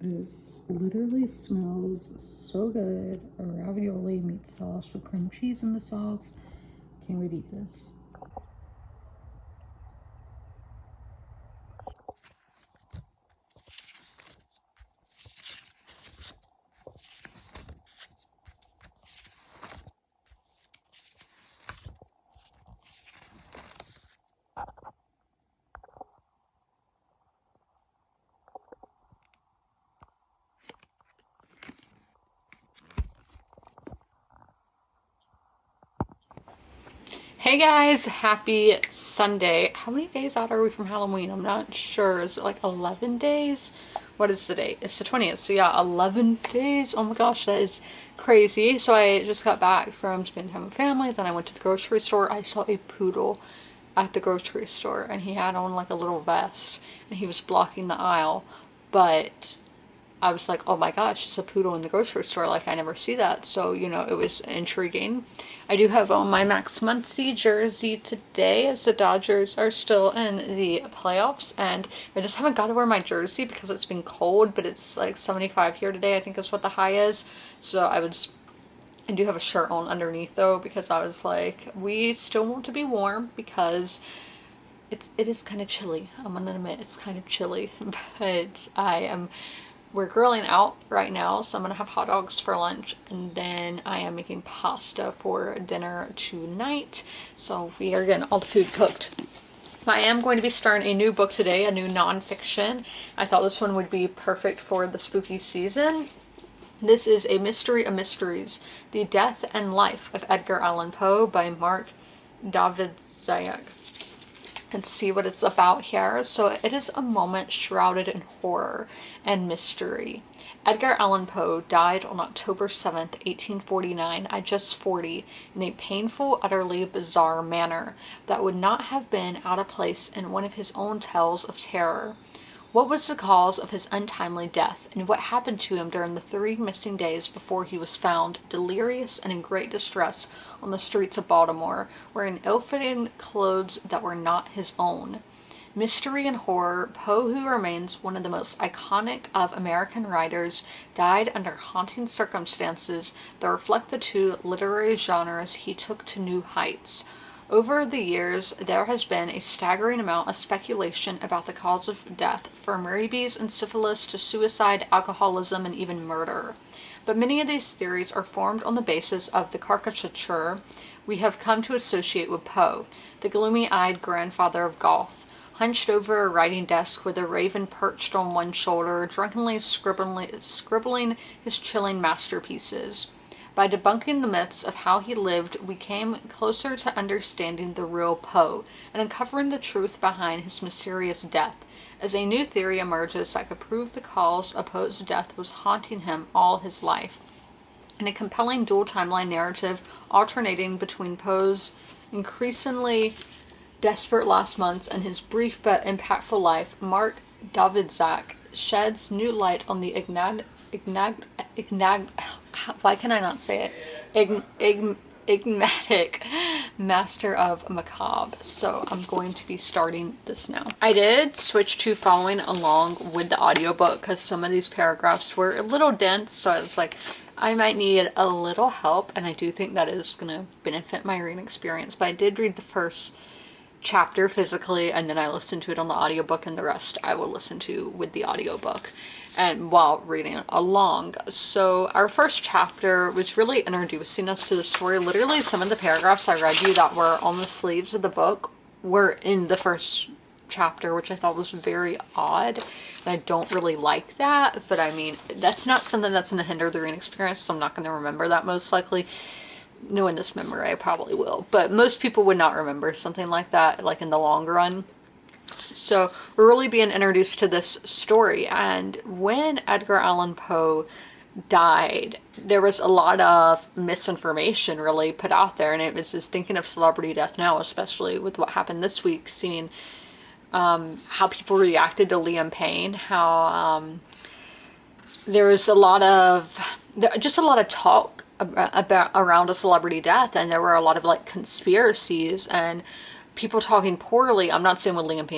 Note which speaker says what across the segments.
Speaker 1: This literally smells so good. A ravioli meat sauce with cream cheese in the sauce. Can't wait to eat this. Hey guys, happy Sunday. How many days out are we from Halloween? I'm not sure. Is it like 11 days? What is the date? It's the 20th. So yeah, 11 days. Oh my gosh, that is crazy. So I just got back from spending time with family. Then I went to the grocery store. I saw a poodle at the grocery store and he had on like a little vest and he was blocking the aisle. But I was like, oh my gosh, it's a poodle in the grocery store. Like, I never see that. So, you know, it was intriguing. I do have on my Max Muncy jersey today as the Dodgers are still in the playoffs. And I just haven't got to wear my jersey because it's been cold, but it's like 75 here today, I think is what the high is. So I do have a shirt on underneath though because I was like, we still want to be warm because it is kind of chilly. I'm gonna admit it's kind of chilly, but we're grilling out right now, so I'm gonna have hot dogs for lunch and then I am making pasta for dinner tonight. So we are getting all the food cooked. I am going to be starting a new book today, a new nonfiction. I thought this one would be perfect for the spooky season. This is A Mystery of Mysteries, The Death and Life of Edgar Allan Poe by Mark Davidzayak. Let's see what it's about here. So it is a moment shrouded in horror and mystery. Edgar Allan Poe died on October 7th, 1849, at just 40, in a painful, utterly bizarre manner that would not have been out of place in one of his own tales of terror. What was the cause of his untimely death, and what happened to him during the 3 missing days before he was found, delirious and in great distress, on the streets of Baltimore, wearing ill-fitting clothes that were not his own? Mystery and horror, Poe, who remains one of the most iconic of American writers, died under haunting circumstances that reflect the two literary genres he took to new heights. Over the years, there has been a staggering amount of speculation about the cause of death, from rabies and syphilis to suicide, alcoholism, and even murder. But many of these theories are formed on the basis of the caricature we have come to associate with Poe, the gloomy-eyed grandfather of Goth, hunched over a writing desk with a raven perched on one shoulder, drunkenly scribbling his chilling masterpieces. By debunking the myths of how he lived, we came closer to understanding the real Poe and uncovering the truth behind his mysterious death, as a new theory emerges that could prove the cause of Poe's death was haunting him all his life. In a compelling dual timeline narrative alternating between Poe's increasingly desperate last months and his brief but impactful life, Mark Davidzack sheds new light on the why can I not say it? Enigmatic master of macabre. So I'm going to be starting this now. I did switch to following along with the audiobook because some of these paragraphs were a little dense, so I was like, I might need a little help, and I do think that is going to benefit my reading experience. But I did read the first chapter physically and then I listened to it on the audiobook, and the rest I will listen to with the audiobook and while reading along. So our first chapter was really introducing us to the story. Literally some of the paragraphs I read you that were on the sleeves of the book were in the first chapter, which I thought was very odd. And I don't really like that, but I mean, that's not something that's going to hinder the reading experience, so I'm not going to remember that most likely. Knowing this memory, I probably will, but most people would not remember something like that, like in the long run. So we're really being introduced to this story, and when Edgar Allan Poe died, there was a lot of misinformation really put out there, and it was just thinking of celebrity death now, especially with what happened this week, seeing how people reacted to Liam Payne, how there was just a lot of talk about around a celebrity death, and there were a lot of like conspiracies and people talking poorly. I'm not saying with Liam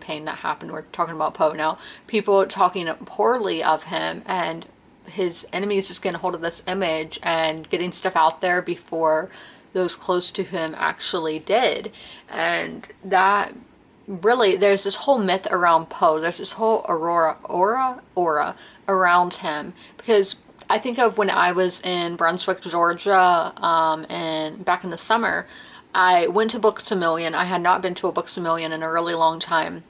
Speaker 1: Payne that happened. We're talking about Poe now. People talking poorly of him, and his enemies just getting a hold of this image and getting stuff out there before those close to him actually did. And that really, there's this whole myth around Poe. There's this whole aura around him, because I think of when I was in Brunswick, Georgia, and back in the summer, I went to Books-A-Million. I had not been to a Books-A-Million in a really long time.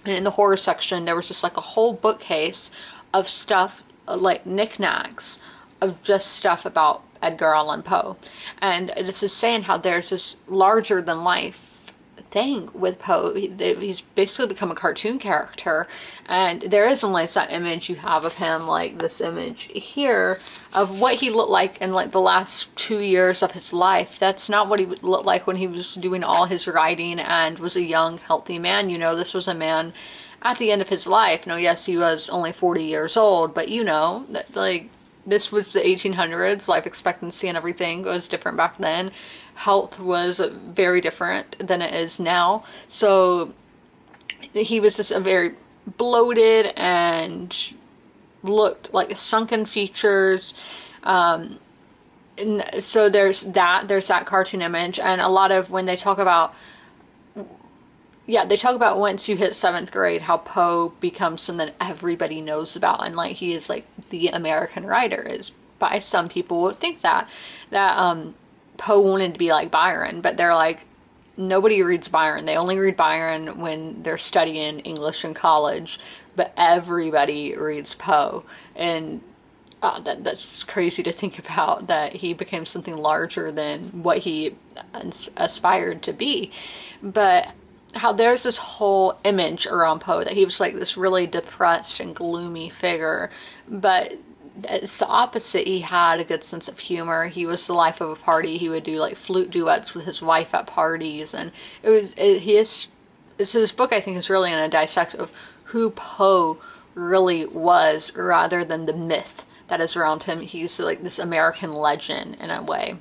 Speaker 1: And in the horror section, there was just like a whole bookcase of stuff, like knickknacks, of just stuff about Edgar Allan Poe. And this is saying how there's this larger than life thing with Poe. He's basically become a cartoon character, and there is only that image you have of him, like this image here of what he looked like in like the last 2 years of his life. That's not what he would look like when he was doing all his writing and was a young, healthy man. You know, this was a man at the end of his life. No, yes, he was only 40 years old, but you know, that, like, this was the 1800s. Life expectancy and everything was different back then. Health was very different than it is now. So he was just a very bloated and looked like sunken features. And so there's that cartoon image. And a lot of when they talk about, they talk about once you hit 7th grade, how Poe becomes something everybody knows about, and like he is like the American writer. Is by some people would think that Poe wanted to be like Byron, but they're like, nobody reads Byron. They only read Byron when they're studying English in college, but everybody reads Poe. And that's crazy to think about, that he became something larger than what he aspired to be. But how there's this whole image around Poe that he was like this really depressed and gloomy figure, but it's the opposite. He had a good sense of humor. He was the life of a party. He would do like flute duets with his wife at parties, and so this book I think is really going to dissect of who Poe really was, rather than the myth that is around him. He's like this American legend in a way.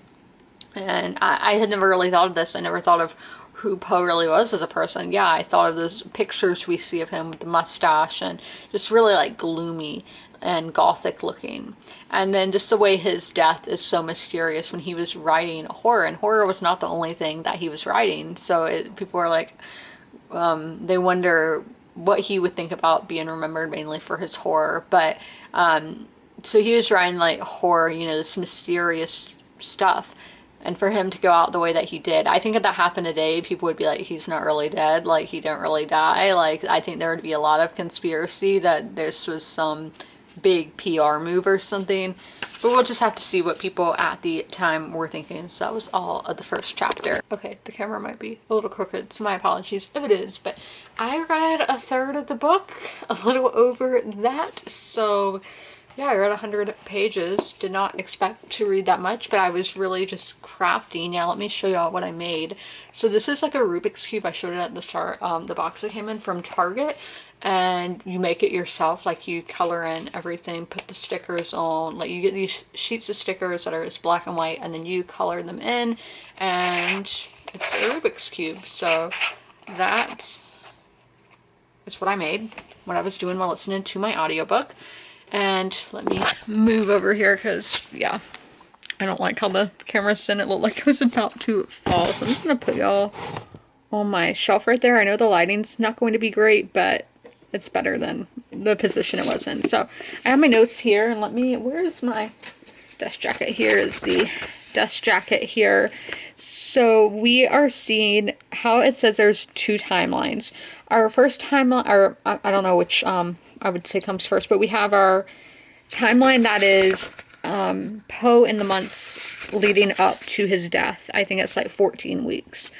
Speaker 1: And I had never really thought of this. I never thought of who Poe really was as a person. Yeah, I thought of those pictures we see of him with the mustache and just really like gloomy and gothic looking. And then just the way his death is so mysterious when he was writing horror, and horror was not the only thing that he was writing. So people are like, they wonder what he would think about being remembered mainly for his horror. But so he was writing like horror, you know, this mysterious stuff. And for him to go out the way that he did, I think if that happened today, people would be like, he's not really dead, like he didn't really die. Like, I think there would be a lot of conspiracy that this was some big PR move or something. But we'll just have to see what people at the time were thinking. So that was all of the first chapter. Okay, the camera might be a little crooked, so my apologies if it is. But I read a third of the book, a little over that. So yeah, I read 100 pages. Did not expect to read that much, but I was really just crafting. Yeah, let me show y'all what I made. So this is like a Rubik's Cube. I showed it at the start. The box that came in from Target. And you make it yourself. Like, you color in everything, put the stickers on. Like, you get these sheets of stickers that are just black and white, and then you color them in. And it's a Rubik's Cube. So that is what I made when I was doing while listening to my audiobook. And let me move over here because, yeah, I don't like how the camera's in. It looked like it was about to fall. So I'm just going to put y'all on my shelf right there. I know the lighting's not going to be great, but it's better than the position it was in. So I have my notes here, and where is my desk jacket? Here is the desk jacket here. So we are seeing how it says there's 2 timelines. Our first timeline, or I don't know which, I would say comes first, but we have our timeline that is Poe in the months leading up to his death. I think it's like 14 weeks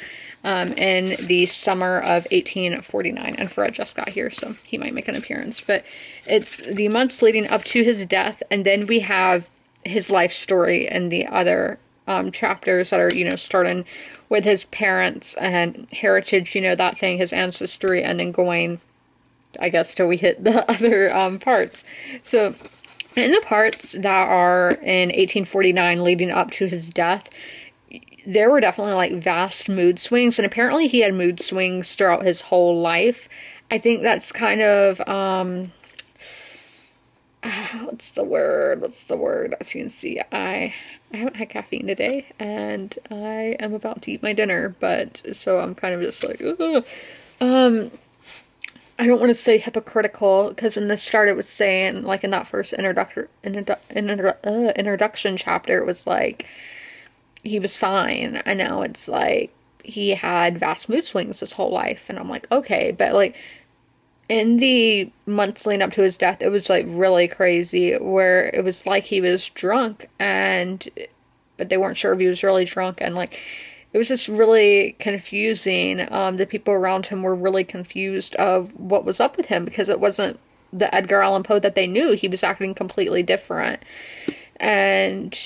Speaker 1: in the summer of 1849. And Fred just got here, so he might make an appearance. But it's the months leading up to his death, and then we have his life story and the other chapters that are, you know, starting with his parents and heritage, you know, that thing, his ancestry, and then going, I guess, till we hit the other parts. So in the parts that are in 1849 leading up to his death, there were definitely like vast mood swings, and apparently he had mood swings throughout his whole life. I think that's kind of what's the word? As you can see, I haven't had caffeine today, and I am about to eat my dinner, but so I'm kind of just like, ugh. I don't want to say hypocritical, because in the start it was saying, like in that first introduction chapter, it was like he was fine. I know it's like he had vast mood swings his whole life, and I'm like, okay, but like in the months leading up to his death, it was like really crazy, where it was like he was drunk, and but they weren't sure if he was really drunk, and like it was just really confusing. The people around him were really confused of what was up with him, because it wasn't the Edgar Allan Poe that they knew. He was acting completely different. And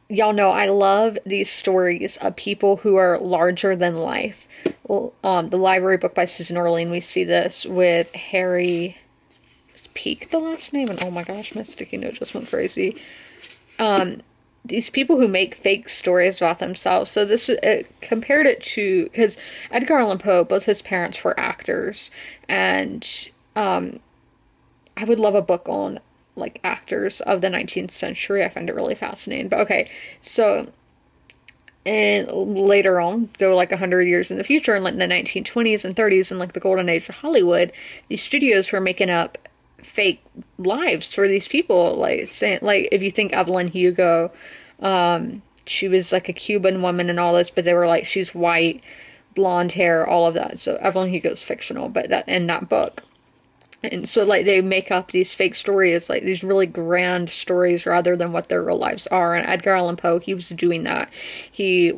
Speaker 1: y'all know I love these stories of people who are larger than life. The Library Book by Susan Orlean, we see this with Harry. Is Peake the last name? And oh my gosh, my sticky note just went crazy. These people who make fake stories about themselves. So this compared it to, because Edgar Allan Poe, both his parents were actors, and I would love a book on like actors of the 19th century. I find it really fascinating. But okay, so and later on, go like 100 years in the future, in like the 1920s and 30s, and like the golden age of Hollywood, these studios were making up fake lives for these people, like saying, like if you think Evelyn Hugo, she was like a Cuban woman and all this, but they were like, she's white, blonde hair, all of that. So Evelyn Hugo's fictional, but that in that book. And so like they make up these fake stories, like these really grand stories, rather than what their real lives are. And Edgar Allan Poe, he was doing that. He,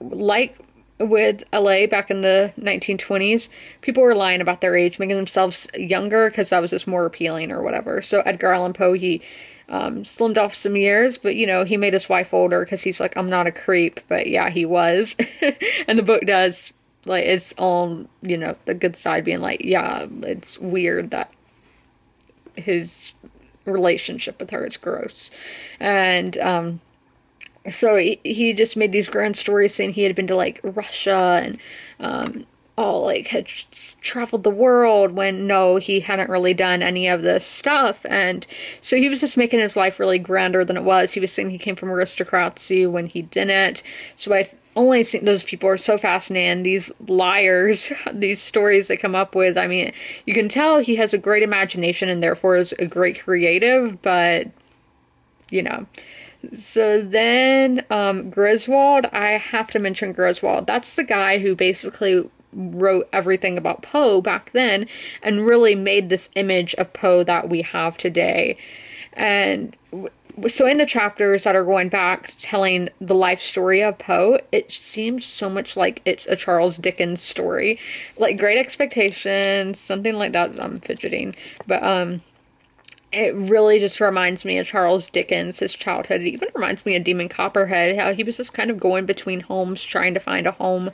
Speaker 1: like with LA back in the 1920s, people were lying about their age, making themselves younger, because that was just more appealing or whatever. So Edgar Allan Poe, he slimmed off some years, but you know, he made his wife older, because he's like, I'm not a creep, but yeah, he was. And the book does, like, it's on, you know, the good side, being like, yeah, it's weird that his relationship with her is gross. And so he just made these grand stories saying he had been to like Russia and all like had traveled the world, when no, he hadn't really done any of this stuff. And so he was just making his life really grander than it was. He was saying he came from aristocracy when he didn't. So I only think those people are so fascinating. These liars, these stories they come up with. I mean, you can tell he has a great imagination and therefore is a great creative, but you know. So then Griswold, I have to mention Griswold. That's the guy who basically wrote everything about Poe back then and really made this image of Poe that we have today. And so in the chapters that are going back, telling the life story of Poe, it seems so much like it's a Charles Dickens story. Like Great Expectations, something like that. I'm fidgeting. But it really just reminds me of Charles Dickens, his childhood. It even reminds me of Demon Copperhead, how he was just kind of going between homes, trying to find a home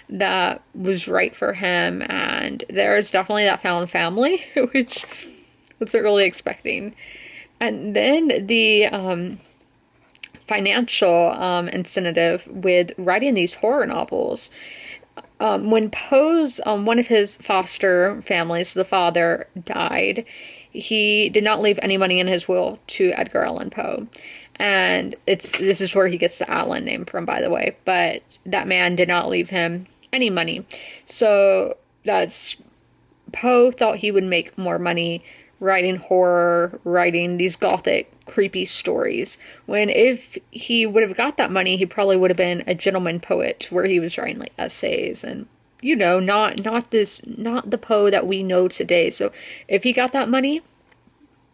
Speaker 1: that was right for him. And there's definitely that found family, which wasn't really expecting. And then the financial incentive with writing these horror novels. When Poe's, one of his foster families, the father, died, he did not leave any money in his will to Edgar Allan Poe. And this is where he gets the Allan name from, by the way. But that man did not leave him any money. So that's, Poe thought he would make more money writing horror, writing these gothic, creepy stories. When if he would have got that money, he probably would have been a gentleman poet, where he was writing like essays and, you know, not the Poe that we know today. So if he got that money,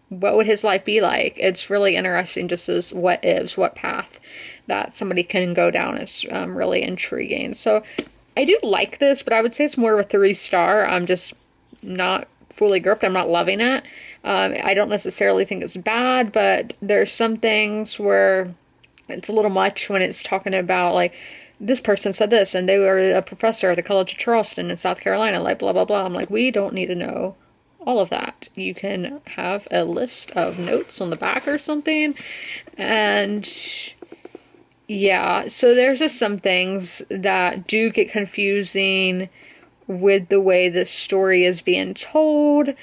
Speaker 1: what would his life be like? It's really interesting, just as what ifs, what path that somebody can go down is really intriguing. So I do like this, but I would say it's more of a 3-star. I'm just not fully gripped. I'm not loving it. I don't necessarily think it's bad, but there's some things where it's a little much when it's talking about like, this person said this, and they were a professor at the College of Charleston in South Carolina, like blah, blah, blah. I'm like, we don't need to know all of that. You can have a list of notes on the back or something. And yeah, so there's just some things that do get confusing with the way the story is being told.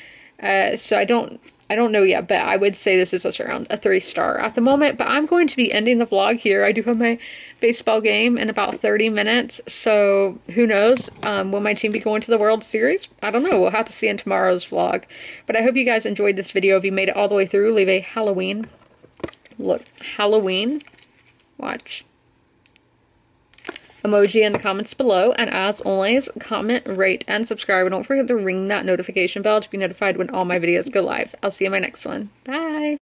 Speaker 1: So I don't know yet, but I would say this is just around a 3-star at the moment. But I'm going to be ending the vlog here. I do have my baseball game in about 30 minutes. So who knows? Will my team be going to the World Series? I don't know. We'll have to see in tomorrow's vlog. But I hope you guys enjoyed this video. If you made it all the way through, leave a Halloween. Look, Halloween. Watch. Emoji in the comments below, and as always, comment, rate, and subscribe, and don't forget to ring that notification bell to be notified when all my videos go live. I'll see you in my next one. Bye!